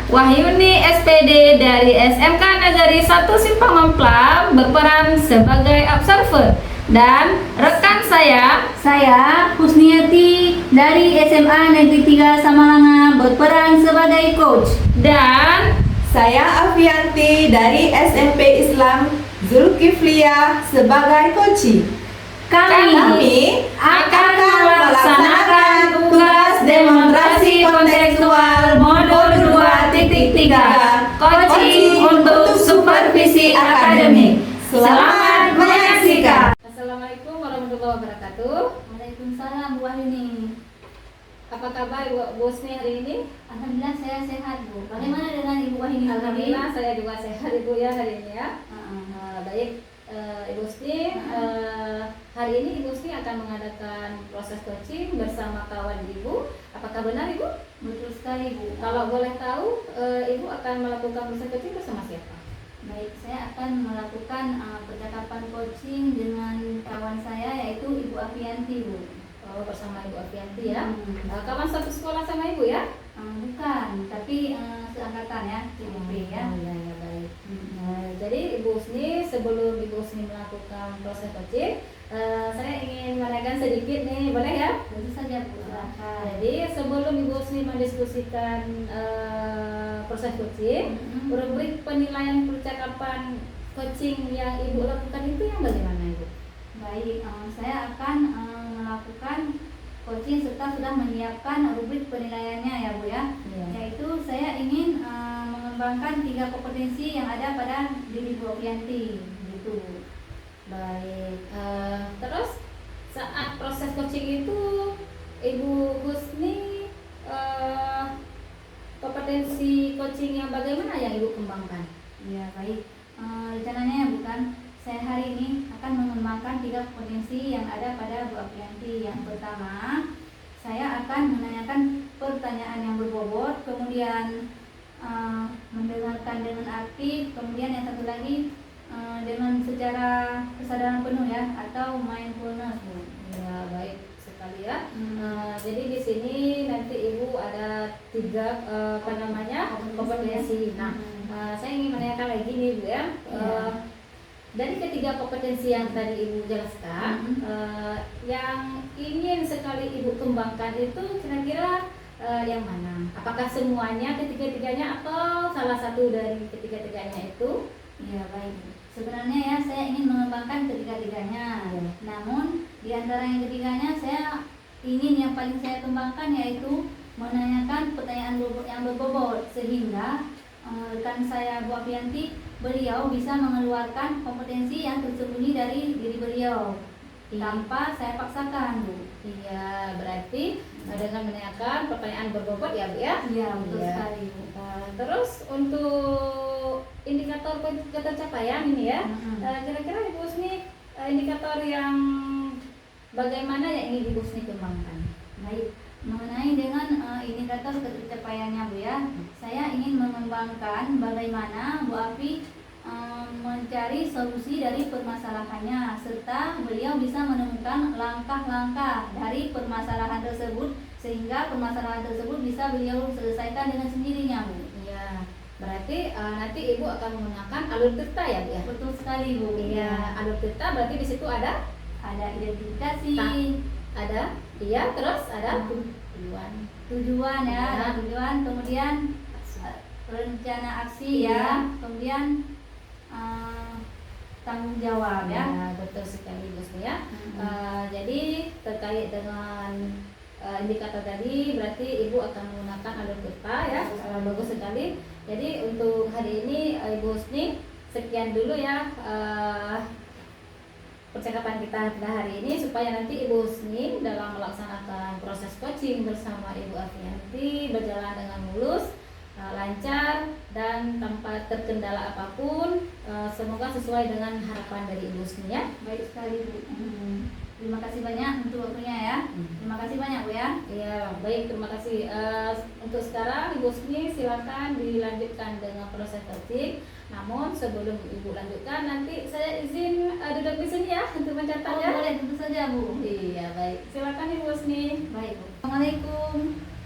Wahyuni SPD dari SMK Negeri 1 Simpang Mempla berperan sebagai observer dan rekan saya Husniati dari SMA Negeri 3 Samalanga berperan sebagai coach. dan Saya Afianti dari SMP Islam Zulkifliya sebagai coach. Kami akan melaksanakan tugas demonstrasi kontekstual modul 2.3 coaching untuk supervisi akademik. Selamat menyaksikan. Assalamualaikum warahmatullahi wabarakatuh. Waalaikumsalam Bu Wahyuni. Apa kabar Ibu Husni hari ini? Alhamdulillah saya sehat Bu. Bagaimana dengan Ibu Wahyuni? Alhamdulillah saya juga sehat Ibu ya hari ini ya. Baik Ibu Husni, hari ini Ibu Husni akan mengadakan proses coaching bersama kawan Ibu. Apakah benar Ibu? Betul sekali Bu. Kalau boleh tahu, Ibu akan melakukan proses coaching bersama siapa? Baik, saya akan melakukan percakapan coaching dengan kawan saya yaitu Ibu Afianti Bu. Oh, bersama Ibu Afianti ya. Kawan satu sekolah sama Ibu ya? Bukan, tapi seangkatan ya, CDP ya. Oh, ya, baik. Jadi Ibu Husni, sebelum Ibu Husni melakukan proses coaching, saya ingin menanyakan sedikit nih, boleh ya? Tentu saja Bu, silakan. Jadi sebelum Ibu Husni mendiskusikan proses coaching, rubrik penilaian percakapan coaching yang Ibu lakukan itu yang bagaimana Ibu? Baik, saya akan melakukan coaching serta sudah menyiapkan rubrik penilaiannya ya Bu ya. Iya. Yaitu saya ingin mengembangkan 3 kompetensi yang ada pada diri Bu Afianti gitu. Baik. Terus saat proses coaching itu Ibu Husni kompetensi coaching yang bagaimana yang Ibu kembangkan? Ya baik. Rencananya bukan saya hari ini akan mengembangkan 3 kompetensi yang ada pada Bu Afianti. Yang pertama, saya akan menanyakan pertanyaan yang berbobot, kemudian mendengarkan dengan aktif, kemudian yang satu lagi dengan secara kesadaran penuh ya, atau mindfulness Bu. Ya baik sekali ya. Jadi di sini nanti Ibu ada 3 kompetensi. Nah, saya ingin menanyakan lagi nih Bu ya. Dari ketiga kompetensi yang tadi Ibu jelaskan, yang ingin sekali Ibu kembangkan itu kira-kira yang mana? Apakah semuanya ketiga-tiganya atau salah satu dari ketiga-tiganya itu? Ya baik. Sebenarnya ya saya ingin mengembangkan ketiga-tiganya. Namun di antara yang ketiganya saya ingin yang paling saya kembangkan yaitu menanyakan pertanyaan yang berbobot sehingga rekan saya Bu Afianti beliau bisa mengeluarkan kompetensi yang tersembunyi dari diri beliau tanpa saya paksakan Bu. Iya, berarti dengan menanyakan pertanyaan berbobot ya Bu ya? Iya betul Iya. sekali Bu. Terus untuk indikator ketercapaian ini ya, kira-kira Ibu Husni indikator yang bagaimana yang ingin Ibu Husni kembangkan? Baik, mengenai dengan indikator ketercapaiannya Bu ya, saya ingin mengembangkan bagaimana Bu Afi mencari solusi dari permasalahannya serta beliau bisa menemukan langkah-langkah dari permasalahan tersebut sehingga permasalahan tersebut bisa beliau selesaikan dengan sendirinya Bu. Iya, berarti nanti Ibu akan menggunakan alur cerita ya Bu ya? Betul sekali Bu. Iya, alur cerita berarti di situ ada Identifikasi, ada iya, terus ada tujuan ya, ada tujuan, kemudian rencana aksi ya, kemudian tanggung jawab ya. Ya, betul sekali Bu Husni ya. Jadi terkait dengan indikator tadi berarti Ibu akan menggunakan alur cerita ya. Bagus sekali. Jadi untuk hari ini Ibu Husni sekian dulu ya percakapan kita pada hari ini supaya nanti Ibu Husni dalam melaksanakan proses coaching bersama Ibu Afianti berjalan dengan mulus, lancar dan tanpa terkendala apapun. Semoga sesuai dengan harapan dari Ibu Husni ya. Baik sekali Bu. Terima kasih banyak untuk waktunya ya. Terima kasih banyak Bu ya. Iya, baik, terima kasih. Untuk sekarang Ibu Husni silakan dilanjutkan dengan proses coaching. Namun sebelum Ibu lanjutkan nanti saya izin duduk di sini ya untuk mencatatnya. Boleh, tentu saja Bu. Iya, baik. Silakan Ibu Husni. Baik Bu. Assalamualaikum.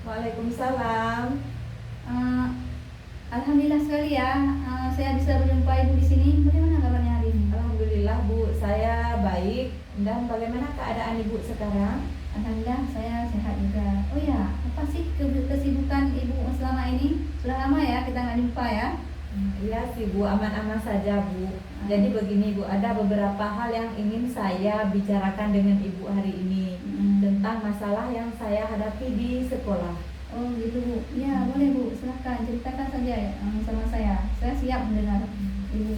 Waalaikumsalam. Alhamdulillah sekali ya, saya bisa berjumpa Ibu di sini. Bagaimana kabarnya hari ini? Alhamdulillah Bu, saya baik. Dan bagaimana keadaan Ibu sekarang? Alhamdulillah saya sehat juga. Oh ya, apa sih kesibukan Ibu selama ini? Sudah lama ya kita nggak jumpa ya. Iya sih Bu, aman-aman saja Bu. Jadi begini Bu, ada beberapa hal yang ingin saya bicarakan dengan Ibu hari ini tentang masalah yang saya hadapi di sekolah. Oh gitu Bu. Ya boleh Bu, silahkan ceritakan saja ya sama saya. Saya siap mendengar Ibu.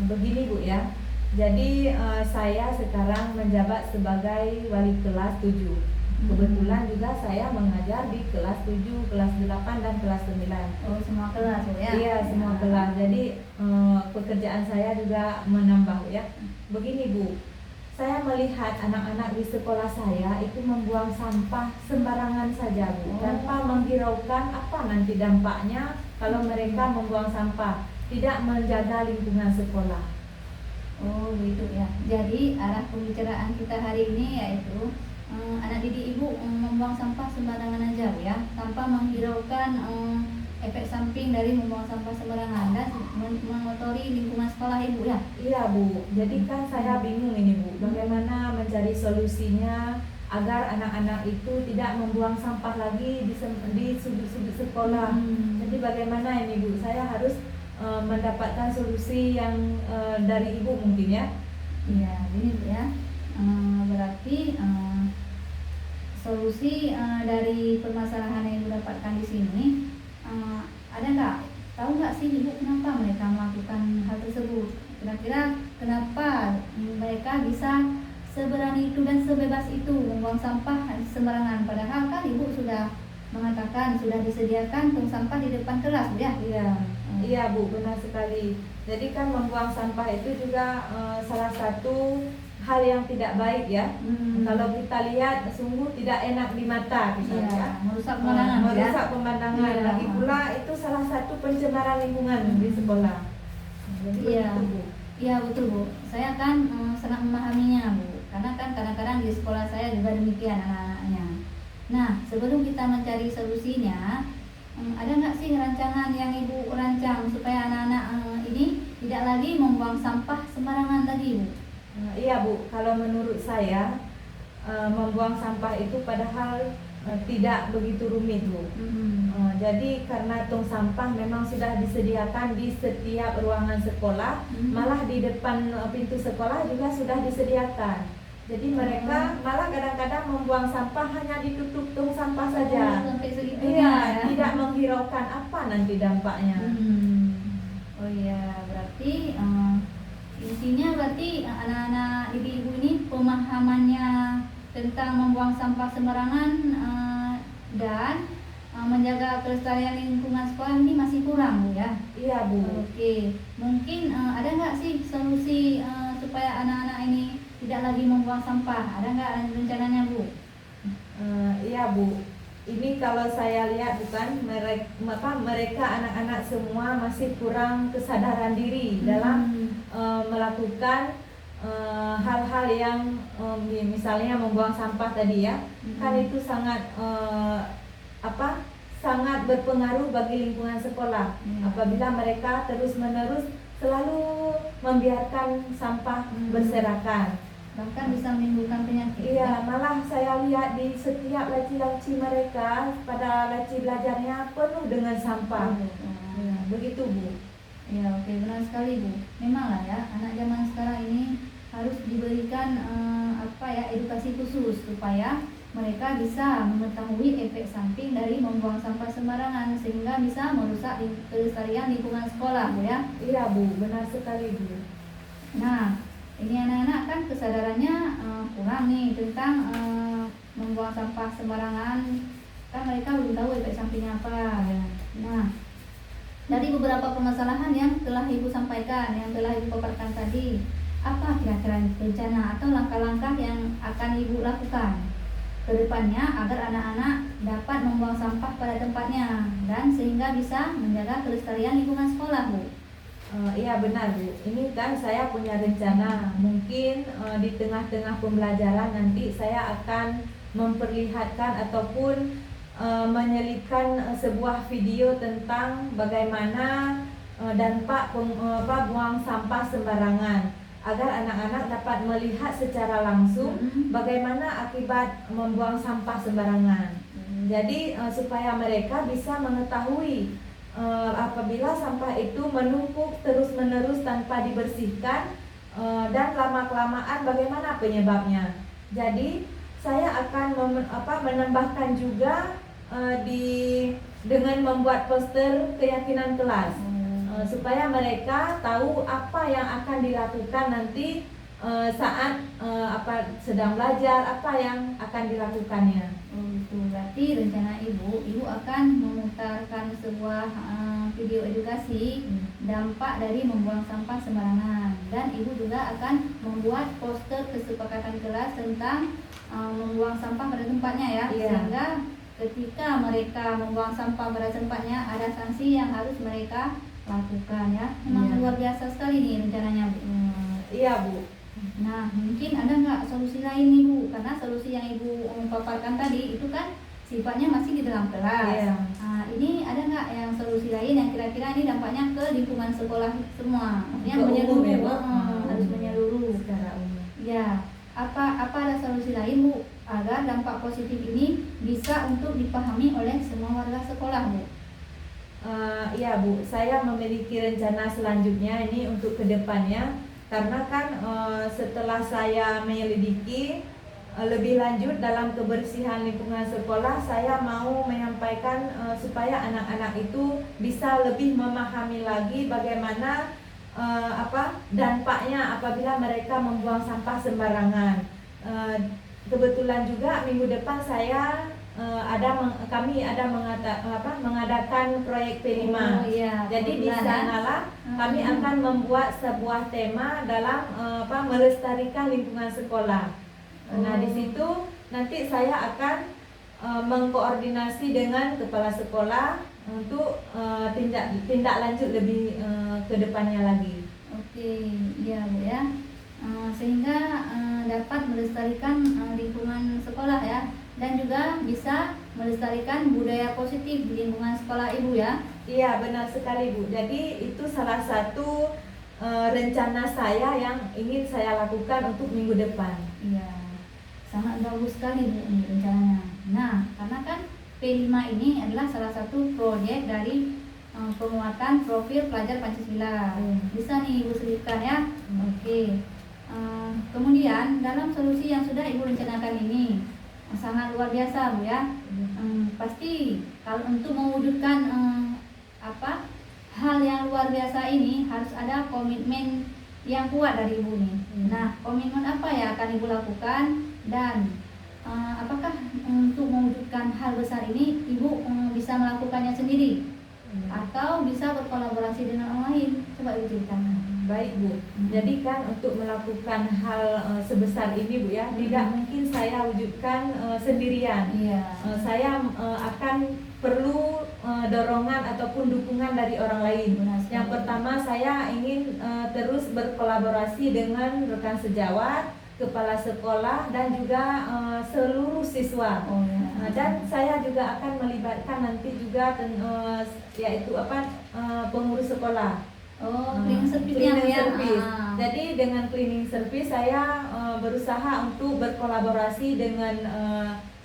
Begini Bu ya. Jadi saya sekarang menjabat sebagai wali kelas 7. Kebetulan juga saya mengajar di kelas 7, kelas 8 dan kelas 9. Oh semua kelas Bu ya? Iya, semua kelas. Jadi pekerjaan saya juga menambah ya. Begini Bu, saya melihat anak-anak di sekolah saya itu membuang sampah sembarangan saja Bu, tanpa menghiraukan apa nanti dampaknya kalau mereka membuang sampah, tidak menjaga lingkungan sekolah. Oh gitu ya. Jadi arah pembicaraan kita hari ini yaitu anak didik Ibu membuang sampah sembarangan aja Bu ya, tanpa menghiraukan efek samping dari membuang sampah sembarangan dan mengotori lingkungan sekolah Ibu ya. Iya Bu, jadi kan saya bingung ini Bu, bagaimana mencari solusinya agar anak-anak itu tidak membuang sampah lagi di sudut-sudut sekolah. Jadi bagaimana ini Bu, saya harus mendapatkan solusi yang dari Ibu mungkin ya. Iya, ini Bu ya. Berarti solusi dari permasalahan yang Ibu dapatkan di sini, ada nggak? Tahu nggak sih Ibu kenapa mereka melakukan hal tersebut? Kira-kira kenapa mereka bisa seberani itu dan sebebas itu membuang sampah sembarangan? Padahal kan Ibu sudah mengatakan sudah disediakan tong sampah di depan kelas, Bu ya? Iya, iya Bu, benar sekali. Jadi kan membuang sampah itu juga salah satu hal yang tidak baik ya. Kalau kita lihat sungguh tidak enak di mata misalnya. Merusak pemandangan ya. Merusak pemandangan. Iya. Lagi pula itu salah satu pencemaran lingkungan di sekolah. Jadi Iya. begitu Bu. Iya betul Bu. Saya kan sangat memahaminya Bu. Karena kan kadang-kadang di sekolah saya juga demikian anak-anaknya. Nah sebelum kita mencari solusinya, ada nggak sih rancangan yang Ibu rancang supaya anak-anak ini tidak lagi membuang sampah sembarangan tadi Bu? Iya Bu, kalau menurut saya membuang sampah itu padahal tidak begitu rumit Bu. Jadi karena tong sampah memang sudah disediakan di setiap ruangan sekolah, malah di depan pintu sekolah juga sudah disediakan. Jadi mereka malah kadang-kadang membuang sampah hanya ditutup tong sampah saja. Sampai segitunya Iya, ya. tidak menghiraukan apa nanti dampaknya. Oh iya, berarti intinya berarti anak-anak didik Ibu ini pemahamannya tentang membuang sampah sembarangan dan menjaga kelestarian lingkungan sekolah ini masih kurang Bu ya? Iya Bu. Oke, mungkin ada nggak sih solusi supaya anak-anak ini tidak lagi membuang sampah? Ada nggak rencananya Bu? Iya Bu. Ini kalau saya lihat bukan mereka anak-anak semua masih kurang kesadaran diri dalam melakukan hal-hal yang misalnya membuang sampah tadi ya. Kan itu sangat sangat berpengaruh bagi lingkungan sekolah. Apabila mereka terus-menerus selalu membiarkan sampah berserakan, Bahkan bisa menimbulkan penyakit. iya, malah saya lihat di setiap laci-laci mereka pada laci belajarnya penuh dengan sampah. Ya, begitu Bu. Ya oke, benar sekali Bu. Memanglah ya, anak zaman sekarang ini harus diberikan edukasi khusus supaya mereka bisa mengetahui efek samping dari membuang sampah sembarangan sehingga bisa merusak kelestarian lingkungan sekolah Bu ya. Iya Bu, benar sekali Bu. Nah, ini anak-anak kan kesadarannya kurang nih tentang membuang sampah sembarangan, kan mereka belum tahu efek sampingnya apa. Nah, dari beberapa permasalahan yang telah Ibu sampaikan, yang telah Ibu paparkan tadi, apa kira-kira rencana atau langkah-langkah yang akan Ibu lakukan ke depannya agar anak-anak dapat membuang sampah pada tempatnya dan sehingga bisa menjaga kelestarian lingkungan sekolah Bu? Iya benar Bu, ini kan saya punya rencana. Mungkin di tengah-tengah pembelajaran nanti saya akan memperlihatkan ataupun menyelipkan sebuah video tentang bagaimana dampak buang sampah sembarangan, agar anak-anak dapat melihat secara langsung bagaimana akibat membuang sampah sembarangan. Jadi supaya mereka bisa mengetahui apabila sampah itu menumpuk terus-menerus tanpa dibersihkan, dan lama-kelamaan bagaimana penyebabnya. Jadi saya akan menambahkan juga dengan membuat poster keyakinan kelas, supaya mereka tahu apa yang akan dilakukan nanti saat sedang belajar, apa yang akan dilakukannya. Itu berarti rencana ibu akan memutarkan sebuah video edukasi dampak dari membuang sampah sembarangan, dan ibu juga akan membuat poster kesepakatan kelas tentang membuang sampah pada tempatnya ya, sehingga ketika mereka membuang sampah pada tempatnya ada sanksi yang harus mereka lakukan ya. Memang luar biasa sekali nih rencananya, Bu. Iya, Bu. Nah, mungkin ada nggak solusi lain nih, Bu? Karena solusi yang ibu paparkan tadi itu kan sifatnya masih di dalam kelas. Nah, ini ada nggak yang solusi lain yang kira-kira ini dampaknya ke lingkungan sekolah semua? Maksudnya menyeluruh, harus menyeluruh secara umum. Ya, apa ada solusi lain, Bu, agar dampak positif ini bisa untuk dipahami oleh semua warga sekolah, Bu? Iya, Bu, saya memiliki rencana selanjutnya ini untuk kedepannya, karena kan setelah saya menyelidiki lebih lanjut dalam kebersihan lingkungan sekolah, saya mau menyampaikan supaya anak-anak itu bisa lebih memahami lagi bagaimana dampaknya apabila mereka membuang sampah sembarangan. Kebetulan juga minggu depan kami ada mengadakan proyek P5. Jadi di sanalah kami akan membuat sebuah tema dalam melestarikan lingkungan sekolah. Nah, di situ nanti saya akan mengkoordinasi dengan kepala sekolah untuk tindak lanjut lebih ke depannya lagi. Oke, ya, Bu ya. Sehingga dapat melestarikan lingkungan sekolah ya, dan juga bisa melestarikan budaya positif di lingkungan sekolah ibu ya. Iya, benar sekali, Bu. Jadi itu salah satu rencana saya yang ingin saya lakukan untuk minggu depan. Iya, sangat bagus sekali, Bu, ini rencananya. Nah, karena kan P5 ini adalah salah satu proyek dari penguatan profil pelajar Pancasila. Bisa nih Ibu selipkan ya. Oke. Kemudian dalam solusi yang sudah Ibu rencanakan ini sangat luar biasa, Bu ya. Pasti kalau untuk mewujudkan hal yang luar biasa ini harus ada komitmen yang kuat dari Ibu nih. Nah, komitmen apa yang akan Ibu lakukan, dan apakah untuk mewujudkan hal besar ini Ibu bisa melakukannya sendiri atau bisa berkolaborasi dengan orang lain? Coba Ibu ceritakan. Baik, Bu. Jadi kan untuk melakukan hal sebesar ini, Bu ya, tidak mungkin saya wujudkan sendirian. Saya akan perlu dorongan ataupun dukungan dari orang lain. Yang pertama, saya ingin terus berkolaborasi dengan rekan sejawat, kepala sekolah, dan juga seluruh siswa. Dan saya juga akan melibatkan nanti juga yaitu pengurus sekolah. Cleaning service. Jadi dengan cleaning service saya berusaha untuk berkolaborasi dengan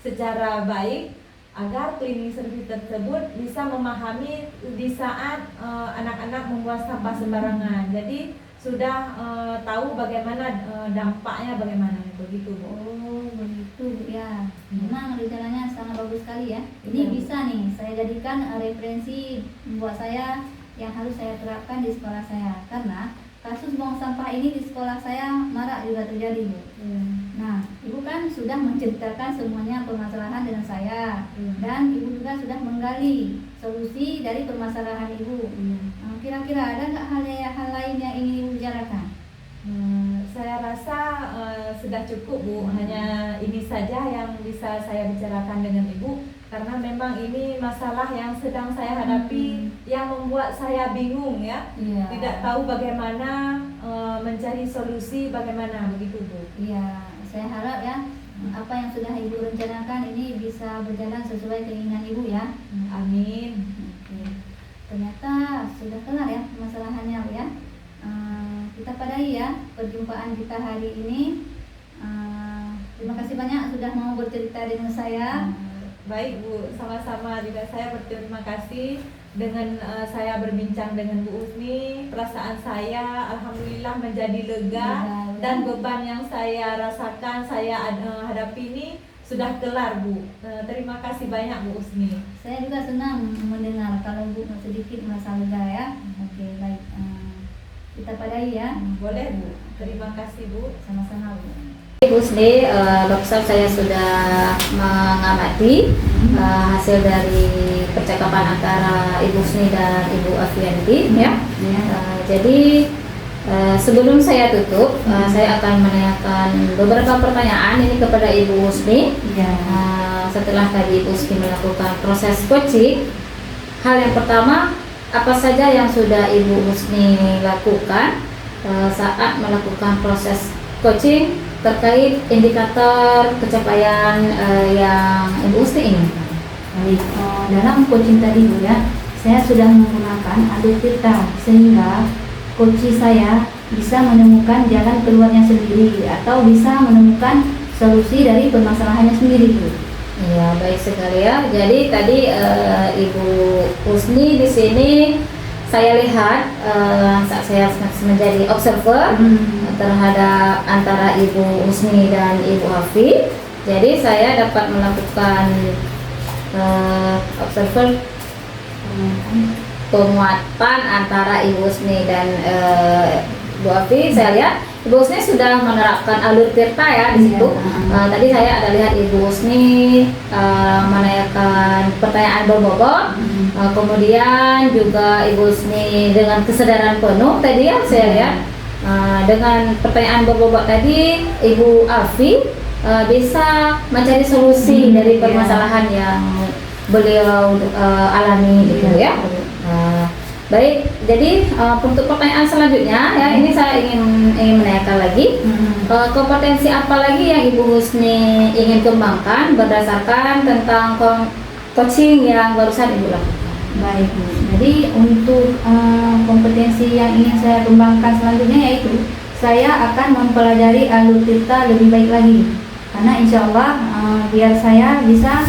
secara baik agar cleaning service tersebut bisa memahami di saat anak-anak membuang sampah sembarangan. Jadi sudah tahu bagaimana dampaknya, bagaimana begitu, Bu. Begitu, Bu ya. Memang rencananya sangat bagus sekali ya. Ini bisa nih saya jadikan referensi buat saya yang harus saya terapkan di sekolah saya, karena kasus buang sampah ini di sekolah saya marak juga terjadi, Bu. Nah, Ibu kan sudah menceritakan semuanya permasalahan dengan saya, dan Ibu juga sudah menggali solusi dari permasalahan Ibu. Kira-kira ada nggak hal lain yang ingin Ibu bicarakan? Saya rasa sudah cukup, Bu. Hanya ini saja yang bisa saya bicarakan dengan Ibu, karena memang ini masalah yang sedang saya hadapi, yang membuat saya bingung ya. Tidak tahu bagaimana mencari solusi, bagaimana begitu, Bu. Iya, saya harap ya apa yang sudah Ibu rencanakan ini bisa berjalan sesuai keinginan Ibu ya. Amin. Oke. Ternyata sudah kelar ya permasalahannya Bu ya. Kita padahi ya perjumpaan kita hari ini. Terima kasih banyak sudah mau bercerita dengan saya. Baik Bu, sama-sama juga saya berterima kasih dengan saya berbincang dengan Bu Usni. Perasaan saya alhamdulillah menjadi lega dan beban yang saya rasakan, saya hadapi ini sudah kelar Bu. Terima kasih banyak Bu Usni. Saya juga senang mendengar kalau Bu sedikit merasa lega ya. Oke, baik. Kita padahi ya. Boleh Bu. Terima kasih Bu. Sama-sama Bu. Ibu Usni, barusan saya sudah mengamati hasil dari percakapan antara Ibu Usni dan Ibu Afianti ya. Jadi sebelum saya tutup, saya akan menanyakan beberapa pertanyaan ini kepada Ibu Usni. Setelah tadi Ibu Usni melakukan proses coaching, hal yang pertama, apa saja yang sudah Ibu Usni lakukan saat melakukan proses coaching terkait indikator pencapaian yang Ibu Usni inginkan? Baik, dalam coaching tadi Bu ya, saya sudah menggunakan alur tirta sehingga coach saya bisa menemukan jalan keluarnya sendiri atau bisa menemukan solusi dari permasalahannya sendiri Bu. Iya, baik sekali ya. Jadi tadi Ibu Usni di sini saya lihat saat saya menjadi observer terhadap antara Ibu Usni dan Ibu Hafi. Jadi saya dapat melakukan observer penguatan antara Ibu Usni dan Bu Hafi. Saya lihat Ibu Usni sudah menerapkan alur tirta ya di situ. Tadi saya ada lihat Ibu Usni menanyakan pertanyaan berbobot. Kemudian juga Ibu Usni dengan kesadaran penuh tadi ya saya lihat dengan pertanyaan berbobot tadi Ibu Afi bisa mencari solusi dari permasalahan yang beliau alami gitu ya. Baik, jadi untuk pertanyaan selanjutnya ya ini saya ingin menanyakan lagi kompetensi apa lagi yang Ibu Husni ingin kembangkan berdasarkan tentang coaching yang barusan Ibu lakukan. Baik Bu, jadi untuk kompetensi yang ingin saya kembangkan selanjutnya yaitu saya akan mempelajari alur tirta lebih baik lagi karena insya Allah biar saya bisa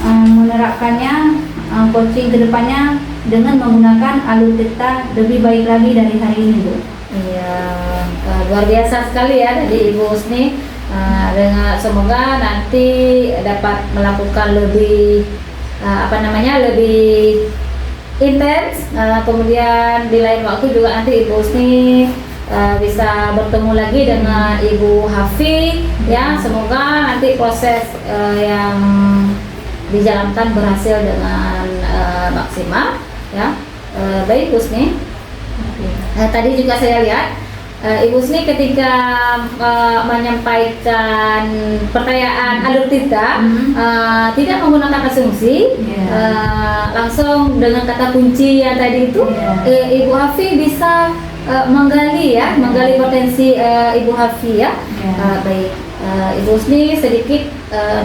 menerapkannya coaching kedepannya dengan menggunakan alur tirta lebih baik lagi dari hari ini Bu. Iya, luar biasa sekali ya dari Ibu Husni. Dengan semoga nanti dapat melakukan lebih lebih intens. Kemudian di lain waktu juga nanti Ibu Husni bisa bertemu lagi dengan Ibu Hafi ya. Semoga nanti proses yang dijalankan berhasil dengan maksimal ya. Baik Ibu Husni. Tadi juga saya lihat Ibu Husni ketika menyampaikan pertanyaan alur tirta tidak menggunakan asumsi, langsung dengan kata kunci yang tadi itu Ibu Hafi bisa menggali potensi Ibu Hafi ya. Baik Ibu Husni sedikit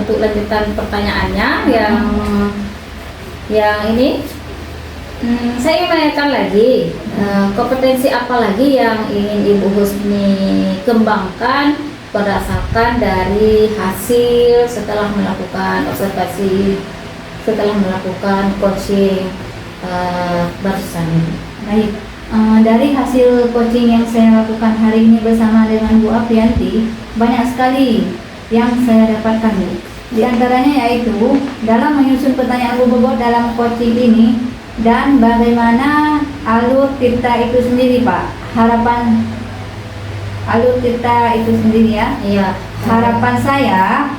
untuk lanjutan pertanyaannya yang ini. Saya ingin menanyakan lagi kompetensi apa lagi yang ingin Ibu Husni kembangkan berdasarkan dari hasil setelah melakukan observasi, setelah melakukan coaching barusan ini. Baik, dari hasil coaching yang saya lakukan hari ini bersama dengan Bu Afianti, banyak sekali yang saya dapatkan Bu. Di antaranya yaitu dalam menyusun pertanyaan berbobot dalam coaching ini dan bagaimana alur tirta itu sendiri Pak, harapan alur tirta itu sendiri ya. Iya. Harapan saya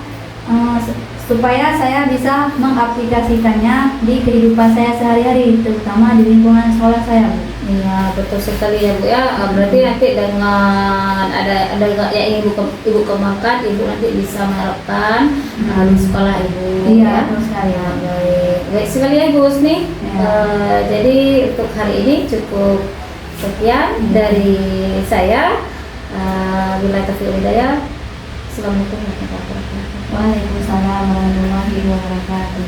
supaya saya bisa mengaplikasikannya di kehidupan saya sehari-hari, terutama di lingkungan sekolah saya Bu. Iya, betul sekali ya Bu ya. Berarti nanti dengan ada yang ingin Ibu kembangkan, Ibu nanti bisa menerapkan di sekolah Ibu. Iya, ya. saya. Baik sekali ya Ibu Husni. Jadi untuk hari ini cukup sekian dari saya. Bila taufiq hidayah. Assalamualaikum warahmatullahi wabarakatuh. Waalaikumsalam warahmatullahi wabarakatuh.